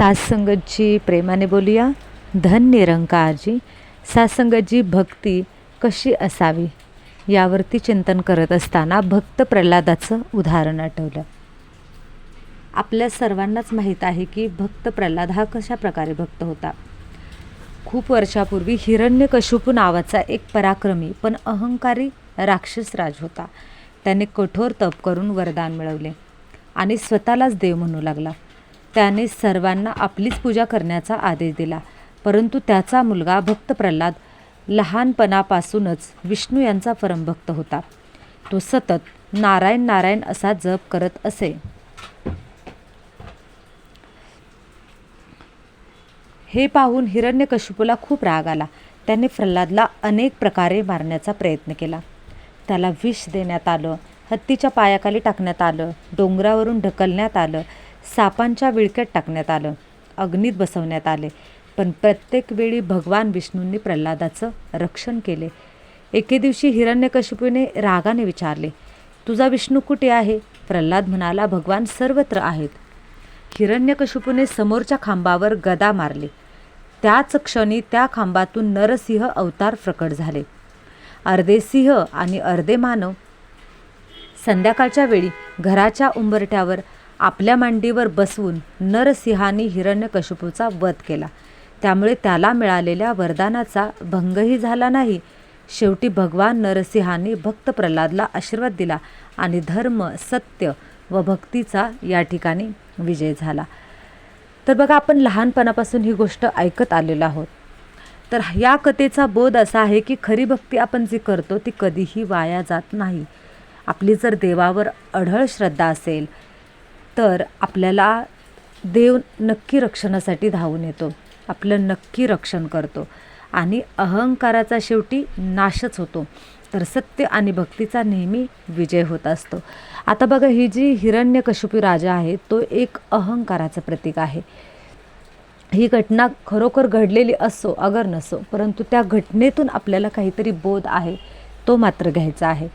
सात्संगतजी प्रेमाने बोलूया. धन निरंकारजी. सात्संगतजी भक्ती कशी असावी यावरती चिंतन करत असताना भक्त प्रल्हादाचं उदाहरण आठवलं. आपल्या सर्वांनाच माहीत आहे की भक्त प्रल्हाद हा कशा प्रकारे भक्त होता. खूप वर्षापूर्वी हिरण्यकशिपू नावाचा एक पराक्रमी पण अहंकारी राक्षस राज होता. त्याने कठोर तप करून वरदान मिळवले आणि स्वतःलाच देव म्हणू लागला. त्याने सर्वांना आपलीच पूजा करण्याचा आदेश दिला. परंतु त्याचा मुलगा भक्त प्रल्हाद लहानपणापासूनच विष्णू यांचा परमभक्त होता. तो सतत नारायण नारायण असा जप करत असे. हे पाहून हिरण्यकशिपूला खूप राग आला. त्याने प्रल्हादला अनेक प्रकारे मारण्याचा प्रयत्न केला. त्याला विष देण्यात आलं, हत्तीच्या पायाखाली टाकण्यात आलं, डोंगरावरून ढकलण्यात आलं, सापांच्या विळक्यात टाकण्यात आलं, अग्नीत बसवण्यात आले. पण प्रत्येक वेळी भगवान विष्णूंनी प्रल्हादाचं रक्षण केले. एके दिवशी हिरण्यकशिपूने रागाने विचारले, तुझा विष्णू कुठे आहे? प्रल्हाद म्हणाला, भगवान सर्वत्र आहेत. हिरण्यकशिपूने समोरच्या खांबावर गदा मारली. त्याच क्षणी त्या खांबातून नरसिंह अवतार प्रकट झाले. अर्धे सिंह आणि अर्धे मानव. संध्याकाळच्या वेळी घराच्या उंबरठ्यावर आपल्या मांडीवर बसवून नरसिंहाने हिरण्यकशिपूचा वध केला. त्यामुळे त्याला मिळालेल्या वरदानाचा भंगही झाला नाही. शेवटी भगवान नरसिंहाने भक्त प्रल्हादला आशीर्वाद दिला आणि धर्म, सत्य व भक्तीचा या ठिकाणी विजय झाला. तर बघा, आपण लहानपणापासून ही गोष्ट ऐकत आलेलो आहोत. तर या कथेचा बोध असा आहे की खरी भक्ती आपण जी करतो ती कधीही वाया जात नाही. आपली जर देवावर अढळ श्रद्धा असेल तर आपल्याला देव नक्की रक्षणासाठी धावून येतो, आपलं नक्की रक्षण करतो आणि अहंकाराचा शेवटी नाशच होतो. तर सत्य आणि भक्तीचा नेहमी विजय होत असतो. आता बघा, ही जी हिरण्यकशिपू राजा आहे तो एक अहंकाराचं प्रतीक आहे. ही घटना खरोखर घडलेली असो अगर नसो, परंतु त्या घटनेतून आपल्याला काहीतरी बोध आहे तो मात्र घ्यायचा आहे.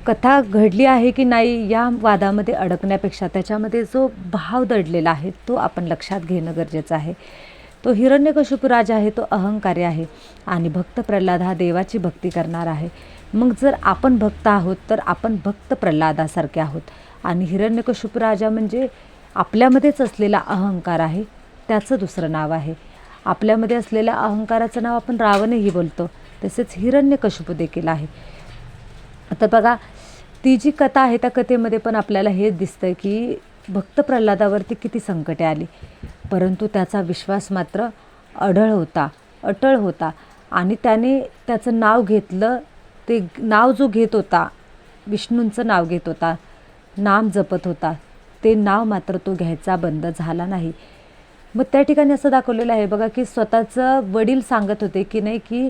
कथा घडली आहे की नाही या वादामध्ये अडकण्यापेक्षा त्याच्यामध्ये जो भाव दडलेला आहे तो आपण लक्षात घेणं गरजेचं आहे. तो हिरण्यकशिपू राजा आहे तो अहंकारी आहे आणि भक्त प्रल्हाद हा देवाची भक्ती करणार आहे. मग जर आपण भक्त आहोत तर आपण भक्त प्रल्हादासारखे आहोत. आणि हिरण्यकशिपू राजा म्हणजे आपल्यामध्येच असलेला अहंकार आहे, त्याचं दुसरं नाव आहे. आपल्यामध्ये असलेल्या अहंकाराचं नाव आपण रावणही बोलतो, तसेच हिरण्यकशिपू देखील आहे. आता बघा, ती जी कथा आहे त्या कथेमध्ये पण आपल्याला हे दिसतं की भक्त प्रल्हादावरती किती संकटे आली, परंतु त्याचा विश्वास मात्र अटळ होता आणि त्याने त्याचं नाव घेतलं. ते नाव जो घेत होता, विष्णूंचं नाव घेत होता, नाम जपत होता, ते नाव मात्र तो घ्यायचा बंद झाला नाही. मग त्या ठिकाणी असं दाखवलेलं आहे बघा की स्वतःचं वडील सांगत होते की नाही की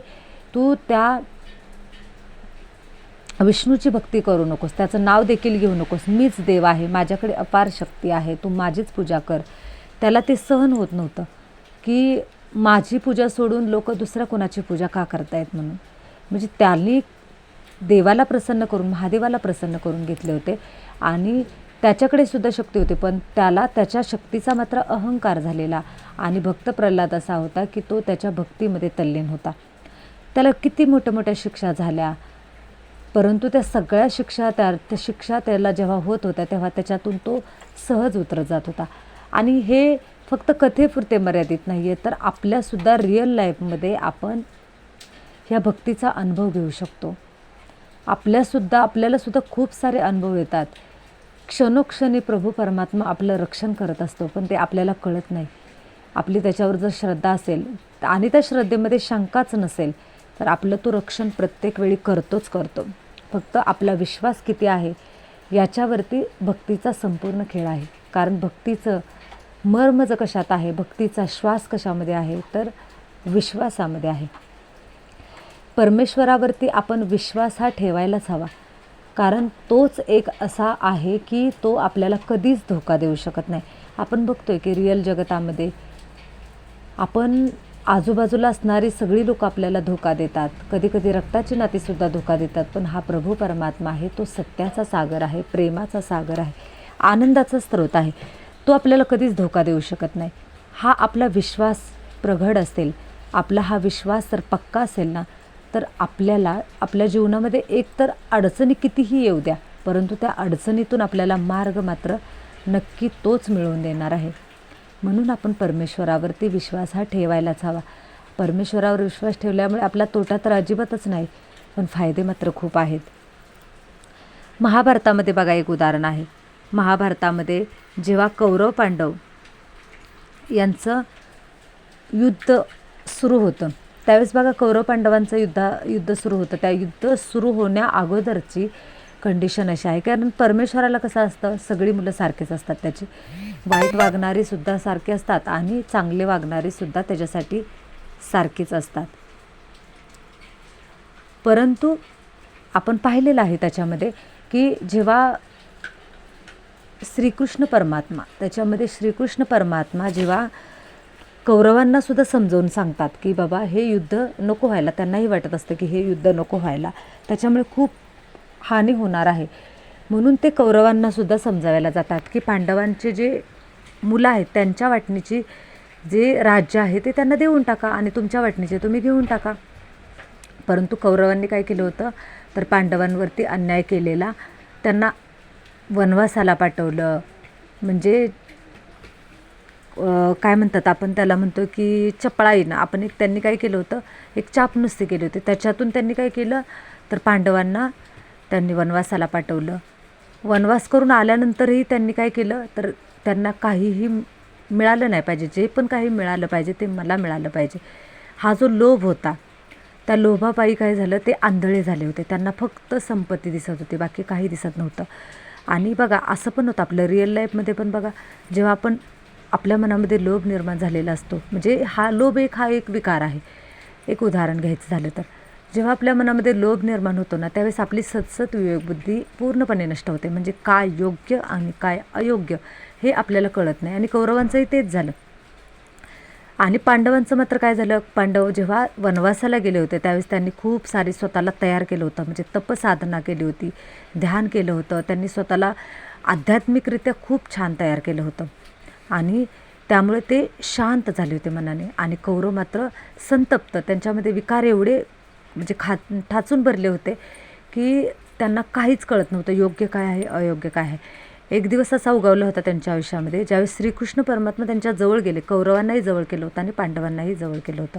तू त्या विष्णूची भक्ती करू नकोस, त्याचं नाव देखील घेऊ नकोस, मीच देव आहे, माझ्याकडे अपार शक्ती आहे, तू माझीच पूजा कर. त्याला ते सहन होत नव्हतं की माझी पूजा सोडून लोक दुसऱ्या कोणाची पूजा का करतायत म्हणून. म्हणजे त्यांनी देवाला प्रसन्न करून, महादेवाला प्रसन्न करून घेतले होते आणि त्याच्याकडे सुद्धा शक्ती होती, पण त्याला त्याच्या शक्तीचा मात्र अहंकार झालेला. आणि भक्त प्रल्हाद असा होता की तो त्याच्या भक्तीमध्ये तल्लीन होता. त्याला किती मोठ्या शिक्षा झाल्या, परंतु त्या सगळ्या शिक्षा त्याला जेव्हा होत होत्या तेव्हा त्याच्यातून तो सहज उतरत जात होता. आणि हे फक्त कथेपुरते मर्यादित नाही आहे, तर आपल्यासुद्धा रिअल लाईफमध्ये आपण ह्या भक्तीचा अनुभव घेऊ शकतो. आपल्याला सुद्धा खूप सारे अनुभव येतात. क्षणोक्षणी प्रभू परमात्मा आपलं रक्षण करत असतो, पण ते आपल्याला कळत नाही. आपली त्याच्यावर जर श्रद्धा असेल आणि त्या श्रद्धेमध्ये शंकाच नसेल तर आपलं तो रक्षण प्रत्येक वेळी करतो. फक्त आपला विश्वास किती आहे याच्यावरती भक्तीचा संपूर्ण खेळ आहे. कारण भक्तीचं मर्म कशात आहे, भक्तीचा श्वास कशामध्ये आहे, तर विश्वासामध्ये आहे. परमेश्वरावरती आपण विश्वास हा ठेवायलाच हवा, कारण तोच एक असा आहे की तो आपल्याला कधीच धोका देऊ शकत नाही. आपण बघतोय की रिअल जगतामध्ये आपण आजूबाजूला असणारी सगळी लोक आपल्याला धोका देतात, कधी रक्ताची नातीसुद्धा धोका देतात. पण हा प्रभू परमात्मा आहे तो सत्याचा सागर आहे, प्रेमाचा सागर आहे, आनंदाचा स्रोत आहे. तो आपल्याला कधीच धोका देऊ शकत नाही. हा आपला विश्वास प्रगढ असेल, आपला हा विश्वास जर पक्का असेल ना, तर आपल्याला आपल्या जीवनामध्ये एकतर अडचणी कितीही येऊ द्या, परंतु त्या अडचणीतून आपल्याला मार्ग मात्र नक्की तोच मिळवून देणार आहे. म्हणून आपण परमेश्वरावरती विश्वास हा ठेवायलाच हवा. परमेश्वरावर विश्वास ठेवल्यामुळे आपला तोटा तर अजिबातच नाही, पण फायदे मात्र खूप आहेत. महाभारतामध्ये बघा एक उदाहरण आहे. महाभारतामध्ये जेव्हा कौरव पांडव यांचं युद्ध सुरू होतं, त्यावेळेस बघा कौरव पांडवांचं युद्ध सुरू होतं. त्या युद्ध सुरू होण्या अगोदरची कंडिशन अशी आहे, कारण परमेश्वराला कसं असतं, सगळी मुलं सारखेच असतात त्याची. वाईट वागणारीसुद्धा सारखी असतात आणि चांगले वागणारीसुद्धा त्याच्यासाठी सारखीच असतात. परंतु आपण पाहिलेलं आहे त्याच्यामध्ये की जेव्हा श्रीकृष्ण परमात्मा जेव्हा कौरवांना सुद्धा समजावून सांगतात की बाबा हे युद्ध नको व्हायला, त्यांनाही वाटत असतं की हे युद्ध नको व्हायला, त्याच्यामुळे खूप हानी होणार आहे. म्हणून ते कौरवांना सुद्धा समजावायला जातात की पांडवांचे जे मुलं आहेत त्यांच्या वाटणीची जे राज्य आहे ते त्यांना देऊन टाका आणि तुमच्या वाटणीचे तुम्ही घेऊन टाका. परंतु कौरवांनी काय केलं होतं, तर पांडवांवरती अन्याय केलेला, त्यांना वनवासाला पाठवलं. म्हणजे काय म्हणतात आपण त्याला म्हणतो की चपळाईनं आपण त्यांनी काय केलं होतं, एक चापनुस्ती केली होती. त्याच्यातून त्यांनी काय केलं, तर पांडवांना त्यांनी वनवासाला पाठवलं. वनवास करून आल्यानंतरही त्यांनी काय केलं, तर त्यांना काहीही मिळालं नाही पाहिजे, जे पण काही मिळालं पाहिजे ते मला मिळालं पाहिजे, हा जो लोभ होता, त्या लोभापायी काय झालं, ते आंधळे झाले होते. त्यांना फक्त संपत्ती दिसत होती, बाकी काही दिसत नव्हतं. आणि बघा असं पण होतं आपलं रिअल लाईफमध्ये पण बघा, जेव्हा आपण आपल्या मनामध्ये लोभ निर्माण झालेला असतो, म्हणजे हा लोभ हा एक विकार आहे. एक उदाहरण घ्यायचं झालं तर जेव्हा आपल्या मनामध्ये लोभ निर्माण होतो ना, त्यावेळेस आपली सतसत विवेकबुद्धी पूर्णपणे नष्ट होते. म्हणजे काय योग्य आणि काय अयोग्य हे आपल्याला कळत नाही. आणि कौरवांचंही तेच झालं. आणि पांडवांचं मात्र काय झालं, पांडव जेव्हा वनवासाला गेले होते त्यावेळेस त्यांनी खूप सारी स्वतःला तयार केलं होतं. म्हणजे तपसाधना केली होती, ध्यान केलं होतं, त्यांनी स्वतःला आध्यात्मिकरित्या खूप छान तयार केलं होतं आणि त्यामुळे ते शांत झाले होते मनाने. आणि कौरव मात्र संतप्त, त्यांच्यामध्ये विकार एवढे म्हणजे ठाचून भरले होते की त्यांना काहीच कळत नव्हतं, योग्य काय आहे अयोग्य काय आहे. एक दिवस असा उगवला होता त्यांच्या आयुष्यामध्ये, ज्यावेळेस श्रीकृष्ण परमात्मा त्यांच्या जवळ गेले. कौरवांनाही जवळ केलं होतं आणि पांडवांनाही जवळ केलं होतं.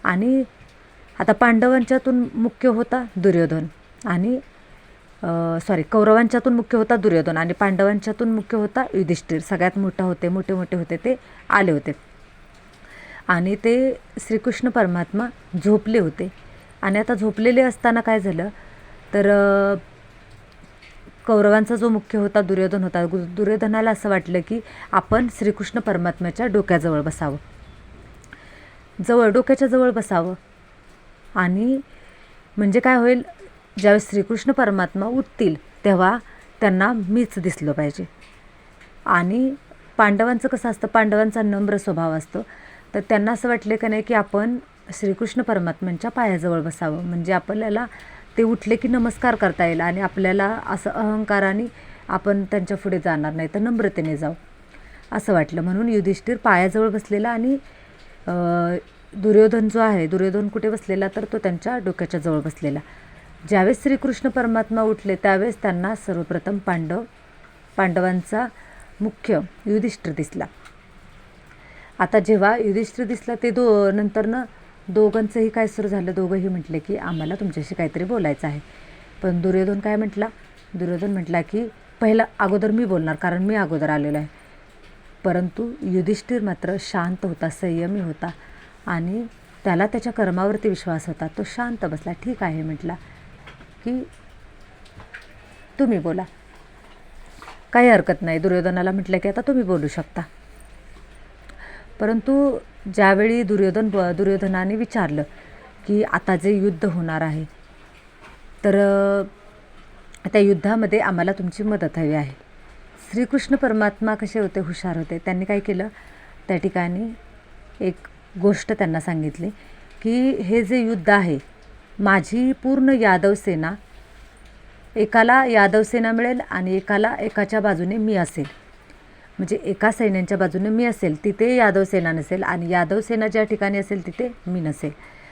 आणि आता पांडवांच्यातून मुख्य होता दुर्योधन आणि कौरवांच्यातून मुख्य होता दुर्योधन आणि पांडवांच्यातून मुख्य होता युधिष्ठिर. सगळ्यात मोठे होते ते आले होते. आणि ते श्रीकृष्ण परमात्मा झोपले होते. आणि आता झोपलेले असताना काय झालं, तर कौरवांचा जो मुख्य होता दुर्योधन होता. दुर्योधनाला असं वाटलं की आपण श्रीकृष्ण परमात्म्याच्या डोक्याजवळ बसावं, डोक्याच्या जवळ बसावं. आणि म्हणजे काय होईल, ज्यावेळेस श्रीकृष्ण परमात्मा उठतील तेव्हा त्यांना मीच दिसलं पाहिजे. आणि पांडवांचं कसं असतं, पांडवांचा नम्र स्वभाव असतो, तर त्यांना असं वाटले का नाही की आपण श्रीकृष्ण परमात्म्यांच्या पायाजवळ बसावं, म्हणजे आपल्याला ते उठले की नमस्कार करता येईल आणि आपल्याला असं अहंकाराने आपण त्यांच्या पुढे जाणार नाही, तर नम्रतेने जाऊ असं वाटलं. म्हणून युधिष्ठिर पायाजवळ बसलेला आणि दुर्योधन जो आहे, दुर्योधन कुठे बसलेला, तर तो त्यांच्या डोक्याच्या जवळ बसलेला. ज्यावेळेस श्रीकृष्ण परमात्मा उठले त्यावेळेस त्यांना सर्वप्रथम पांडवांचा मुख्य युधिष्ठिर दिसला. आता जेव्हा युधिष्ठिर दिसला ते नंतरनं दोघांचंही काय सुरू झालं, दोघंही म्हटले की आम्हाला तुमच्याशी काहीतरी बोलायचं आहे. पण दुर्योधन काय म्हटला, दुर्योधन म्हटला की अगोदर मी बोलणार, कारण मी अगोदर आलेलो आहे. परंतु युधिष्ठिर मात्र शांत होता, संयमी होता आणि त्याला त्याच्या कर्मावरती विश्वास होता. तो शांत बसला. ठीक आहे म्हटला की तुम्ही बोला, काही हरकत नाही. दुर्योधनाला म्हटलं की आता तुम्ही बोलू शकता. परंतु ज्यावेळी दुर्योधनाने विचारलं की आता जे युद्ध होणार आहे, तर त्या युद्धामध्ये आम्हाला तुमची मदत हवी आहे. श्रीकृष्ण परमात्मा कसे होते, हुशार होते. त्यांनी काय केलं, त्या ठिकाणी एक गोष्ट त्यांना सांगितली की हे जे युद्ध आहे, माझी पूर्ण यादव सेना, एकाला यादव सेना मिळेल आणि एकाच्या बाजूने मी असेल. म्हणजे एका सैन्यांच्या बाजूने मी असेल तिथे यादव सेना नसेल आणि यादव सेना ज्या ठिकाणी असेल तिथे मी नसेल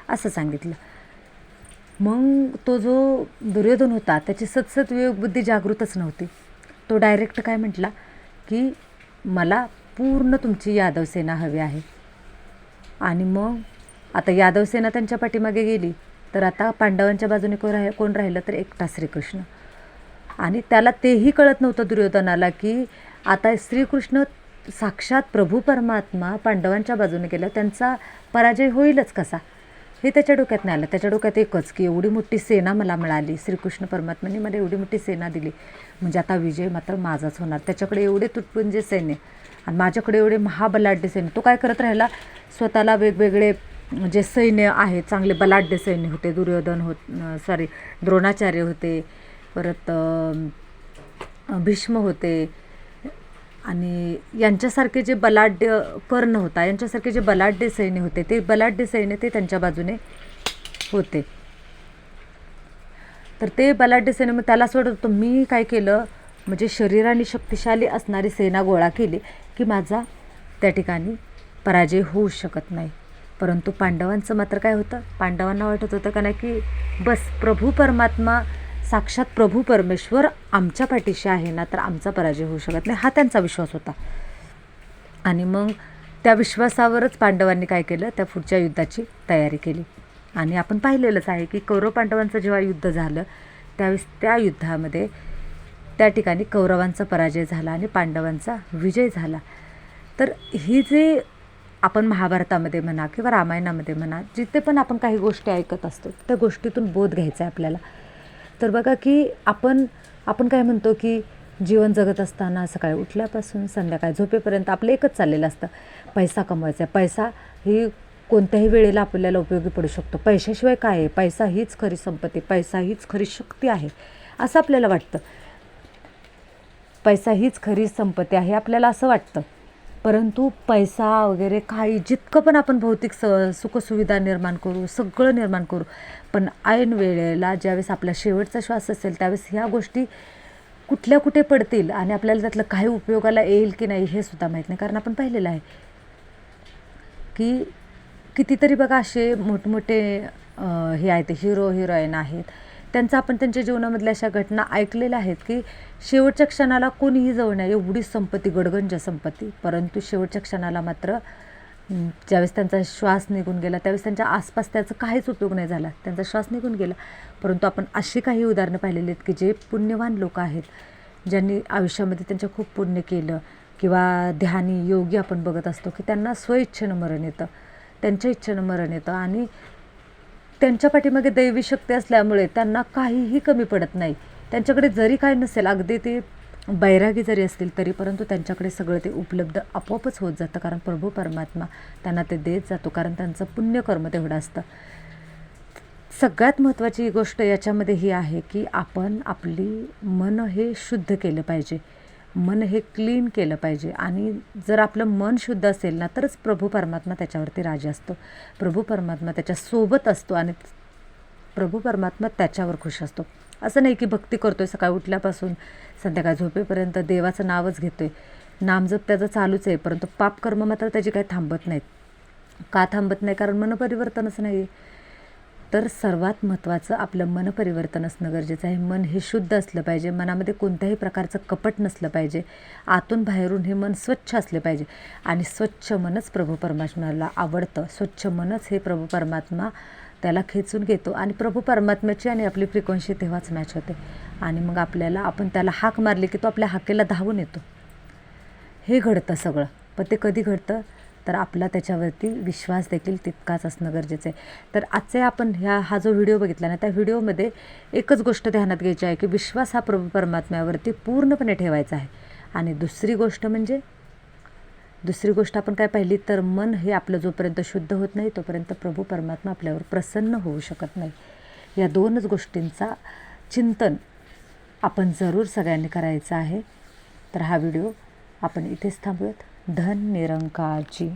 असं सांगितलं. मग तो जो दुर्योधन होता त्याची सतसत विवेकबुद्धी जागृतच नव्हती. तो डायरेक्ट काय म्हटला की मला पूर्ण तुमची यादव सेना हवी आहे. आणि मग आता यादव सेना त्यांच्या पाठीमागे गेली तर आता पांडवांच्या बाजूने कोण राहिलं तर एकटा श्रीकृष्ण. आणि त्याला तेही कळत नव्हतं दुर्योधनाला की आता श्रीकृष्ण साक्षात प्रभू परमात्मा पांडवांच्या बाजूने गेला, त्यांचा पराजय होईलच कसा हे त्याच्या डोक्यात नाही आलं. त्याच्या डोक्यात एकच की एवढी मोठी सेना मला मिळाली, श्रीकृष्ण परमात्म्याने मला एवढी मोठी सेना दिली म्हणजे आता विजय मात्र माझाच होणार. त्याच्याकडे एवढे तुटपुंजे सैन्य आणि माझ्याकडे एवढे महाबलाढ्य सैन्य. तो काय करत राहिला, स्वतःला वेगवेगळे जे सैन्य आहे चांगले बलाढ्य सैन्य होते. द्रोणाचार्य होते, परत भीष्म होते आणि यांच्यासारखे जे बलाढ्य कर्ण होता, यांच्यासारखे जे बलाढ्य सैन्य होते ते बलाढ्य सैन्य ते त्यांच्या बाजूने होते. तर ते बलाढ्य सैन्य मग त्याला असं वाटत होतं मी काय केलं म्हणजे शरीराने शक्तिशाली असणारी सेना गोळा केली की माझा त्या ठिकाणी पराजय होऊ शकत नाही. परंतु पांडवांचं मात्र काय होतं, पांडवांना वाटत होतं का नाही की बस प्रभू परमात्मा साक्षात प्रभू परमेश्वर आमच्या पाठीशी आहे ना तर आमचा पराजय होऊ शकत नाही, हा त्यांचा विश्वास होता. आणि मग त्या विश्वासावरच पांडवांनी काय केलं, त्या पुढच्या युद्धाची तयारी केली. आणि आपण पाहिलेलंच आहे की कौरव पांडवांचं जेव्हा युद्ध झालं त्यावेळेस त्या युद्धामध्ये त्या ठिकाणी कौरवांचा पराजय झाला आणि पांडवांचा विजय झाला. तर ही जे आपण महाभारतामध्ये म्हणा किंवा रामायणामध्ये म्हणा जिथे पण आपण काही गोष्टी ऐकत असतो त्या गोष्टीतून बोध घ्यायचा आहे आपल्याला. तर बघा की आपण काय म्हणतो की जीवन जगत असताना सकाळी उठल्यापासून संध्याकाळी झोपेपर्यंत आपलं एकच चाललेलं असतं, पैसा कमवायचा आहे. पैसा ही कोणत्याही वेळेला आपल्याला उपयोगी पडू शकतो. पैशाशिवाय काय आहे, पैसा हीच खरी संपत्ती, पैसा हीच खरी शक्ती आहे असं आपल्याला वाटतं. पैसा हीच खरी संपत्ती आहे आपल्याला असं वाटतं. परंतु पैसा वगैरे काही जितकं पण आपण भौतिक सुखसुविधा निर्माण करू, सगळं निर्माण करू, पण ऐन वेळेला ज्यावेळेस आपला शेवटचा श्वास असेल त्यावेळेस ह्या गोष्टी कुठल्या कुठे पडतील आणि आपल्याला त्यातलं काही उपयोगाला येईल की नाही हे सुद्धा माहीत नाही. कारण आपण पाहिलेलं आहे की कितीतरी बघा असे मोठमोठे हे आहेत हिरो हिरोईन आहेत, त्यांचं आपण त्यांच्या जीवनामधल्या अशा घटना ऐकलेल्या आहेत की शेवटच्या क्षणाला कोणीही जवळ नाही, एवढी संपत्ती गडगंज संपत्ती, परंतु शेवटच्या क्षणाला मात्र ज्यावेळेस त्यांचा श्वास निघून गेला त्यावेळेस त्यांच्या आसपास त्याचा काहीच उपयोग नाही झाला, त्यांचा श्वास निघून गेला. परंतु आपण अशी काही उदाहरणं पाहिलेली आहेत की जे पुण्यवान लोक आहेत, ज्यांनी आयुष्यामध्ये त्यांच्या खूप पुण्य केलं किंवा ध्यानी योगी आपण बघत असतो की त्यांना स्वइच्छेनं मरण येतं, त्यांच्या इच्छेनं मरण येतं आणि त्यांच्या पाठीमागे दैवी शक्ती असल्यामुळे त्यांना काहीही कमी पडत नाही. त्यांच्याकडे जरी काय नसेल, अगदी ते बैरागी जरी असतील तरी परंतु त्यांच्याकडे सगळं ते उपलब्ध आपोआपच होत जातं, कारण प्रभू परमात्मा त्यांना ते देत जातो, कारण त्यांचं पुण्यकर्म तेवढं असतं. सगळ्यात महत्त्वाची गोष्ट याच्यामध्ये ही आहे की आपण आपली मन हे शुद्ध केलं पाहिजे, मन हे क्लीन केलं पाहिजे. आणि जर आपलं मन शुद्ध असेल ना तरच प्रभू परमात्मा त्याच्यावरती राजा असतो, प्रभू परमात्मा त्याच्यासोबत असतो आणि प्रभू परमात्मा त्याच्यावर खुश असतो. असं नाही की भक्ती करतोय सकाळी उठल्यापासून संध्याकाळी झोपेपर्यंत देवाचं नावच घेतोय, नामजप त्याचं चालूच आहे, परंतु पापकर्म मात्र त्याची काही थांबत नाहीत. का थांबत नाही, कारण मनपरिवर्तनच नाही आहे. तर सर्वात महत्त्वाचं आपलं मनपरिवर्तन असणं गरजेचं आहे. मन हे शुद्ध असलं पाहिजे, मनामध्ये कोणत्याही प्रकारचं कपट नसलं पाहिजे, आतून बाहेरून हे मन स्वच्छ असले पाहिजे. आणि स्वच्छ मनच प्रभू परमात्म्याला आवडतं, स्वच्छ मनच हे प्रभू परमात्मा त्याला खेचून घेतो आणि प्रभू परमात्म्याची आणि आपली फ्रिक्वेन्सी तेव्हाच मॅच होते. आणि मग आपण त्याला हाक मारली की तो आपल्या हाकेला धावून येतो. हे घडतं सगळं, पण ते कधी घडतं तर आपला त्याच्यावरती विश्वास देखील तितकाच असणं गरजेचं आहे. तर आजचे आपण हा जो व्हिडिओ बघितला ना त्या व्हिडिओमध्ये एकच गोष्ट ध्यानात घ्यायची आहे की विश्वास हा प्रभू परमात्म्यावरती पूर्णपणे ठेवायचा आहे. आणि दुसरी गोष्ट आपण काय पाहिली तर मन हे आपलं जोपर्यंत शुद्ध होत नाही तोपर्यंत प्रभू परमात्मा आपल्यावर प्रसन्न होऊ शकत नाही. या दोनच गोष्टींचा चिंतन आपण जरूर सगळ्यांनी करायचं आहे. तर हा व्हिडिओ आपण इथेच थांबूयात. धन निरंकारची.